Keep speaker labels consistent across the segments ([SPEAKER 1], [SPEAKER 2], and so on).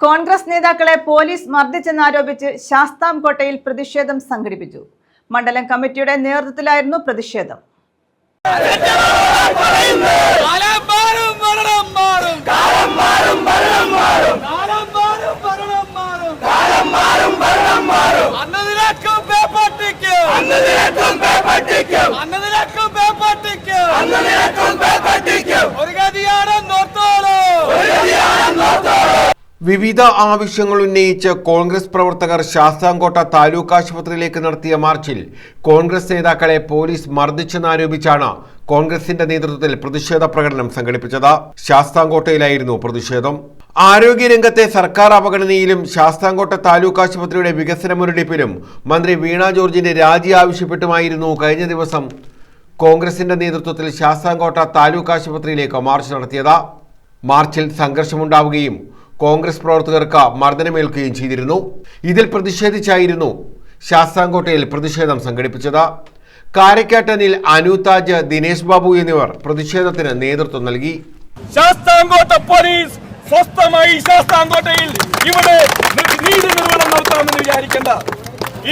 [SPEAKER 1] കോൺഗ്രസ് നേതാക്കളെ പോലീസ് മർദ്ദിച്ചെന്നാരോപിച്ച് ശാസ്താംകോട്ടയിൽ പ്രതിഷേധം സംഘടിപ്പിച്ചു. മണ്ഡലം കമ്മിറ്റിയുടെ നേതൃത്വത്തിലായിരുന്നു പ്രതിഷേധം.
[SPEAKER 2] വിവിധ ആവശ്യങ്ങൾ ഉന്നയിച്ച് കോൺഗ്രസ് പ്രവർത്തകർ ശാസ്താംകോട്ട താലൂക്ക് ആശുപത്രിയിലേക്ക് നടത്തിയ മാർച്ചിൽ കോൺഗ്രസ് നേതാക്കളെ പോലീസ് മർദ്ദിച്ചെന്നാരോപിച്ചാണ് കോൺഗ്രസിന്റെ നേതൃത്വത്തിൽ പ്രതിഷേധ പ്രകടനം സംഘടിപ്പിച്ചത്. ശാസ്താംകോട്ടയിലായിരുന്നു പ്രതിഷേധം. ആരോഗ്യരംഗത്തെ സർക്കാർ അവഗണനയിലും ശാസ്താംകോട്ട താലൂക്ക് ആശുപത്രിയുടെ വികസന മുരടിപ്പിലും മന്ത്രി വീണ ജോർജിന്റെ രാജി ആവശ്യപ്പെട്ടുമായിരുന്നു കഴിഞ്ഞ ദിവസം കോൺഗ്രസിന്റെ നേതൃത്വത്തിൽ ശാസ്താംകോട്ട താലൂക്ക് ആശുപത്രിയിലേക്ക് മാർച്ച് നടത്തിയത്. മാർച്ചിൽ സംഘർഷമുണ്ടാവുകയും കോൺഗ്രസ് പ്രവർത്തകർക്ക് മർദ്ദനമേൽക്കുകയും ചെയ്തിരുന്നു. ഇതിൽ പ്രതിഷേധിച്ചായിരുന്നു ശാസ്താംകോട്ടയിൽ പ്രതിഷേധം സംഘടിപ്പിച്ചത്. കാരക്കാട്ടനിൽ അനൂതാജ്, ദിനേശ് ബാബു എന്നിവർ പ്രതിഷേധത്തിന് നേതൃത്വം നൽകി.
[SPEAKER 3] ശാസ്താംകോട്ട പോലീസ് സ്വസ്ഥമായി ശാസ്താംകോട്ടയിൽ ഇവിടെ നീതി നിർവഹണം നടത്താമെന്ന് വിചാരിക്കേണ്ട.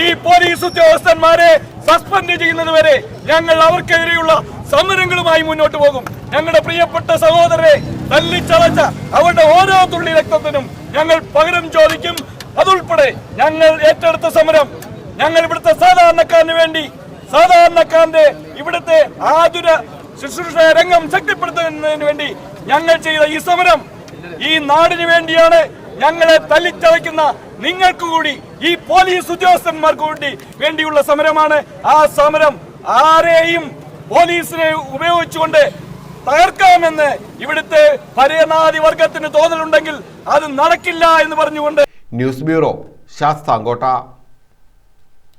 [SPEAKER 3] ഈ പോലീസ് ഉദ്യോഗസ്ഥന്മാരെ സസ്പെൻഡ് ചെയ്യുന്നതുവരെ ഞങ്ങൾ അവർക്കെതിരെയുള്ള സമരങ്ങളുമായി മുന്നോട്ട് പോകും. ഞങ്ങളുടെ പ്രിയപ്പെട്ട സഹോദരരെ തല്ലിച്ചതച്ച അവരുടെ ഓരോ തുള്ളി രക്തത്തിനും ഞങ്ങൾ പകരം ചോദിക്കും. അതുൾപ്പെടെ ഞങ്ങൾ ഏറ്റെടുത്ത സമരം ഞങ്ങൾ ഇവിടുത്തെ സാധാരണക്കാരന് വേണ്ടി, സാധാരണക്കാരന്റെ ഇവിടുത്തെ ആതുര ശുശ്രൂഷ രംഗം ശക്തിപ്പെടുത്തുന്നതിന് വേണ്ടി ഞങ്ങൾ ചെയ്ത ഈ സമരം ഈ നാടിന് വേണ്ടിയാണ്. ഞങ്ങളെ തല്ലിച്ചതയ്ക്കുന്ന നിങ്ങൾക്ക് കൂടി, ഈ പോലീസ് ഉദ്യോഗസ്ഥന്മാർക്ക് കൂടി വേണ്ടിയുള്ള സമരമാണ്. ആ സമരം ആരെയും പോലീസിനെ ഉപയോഗിച്ചുകൊണ്ട് തകർക്കാമെന്ന് ഇവിടുത്തെ ഭരണാധി വർഗത്തിന് തോന്നലുണ്ടെങ്കിൽ അത് നടക്കില്ല എന്ന് പറഞ്ഞുകൊണ്ട്
[SPEAKER 2] ന്യൂസ് ബ്യൂറോ ശാസ്താംകോട്ട.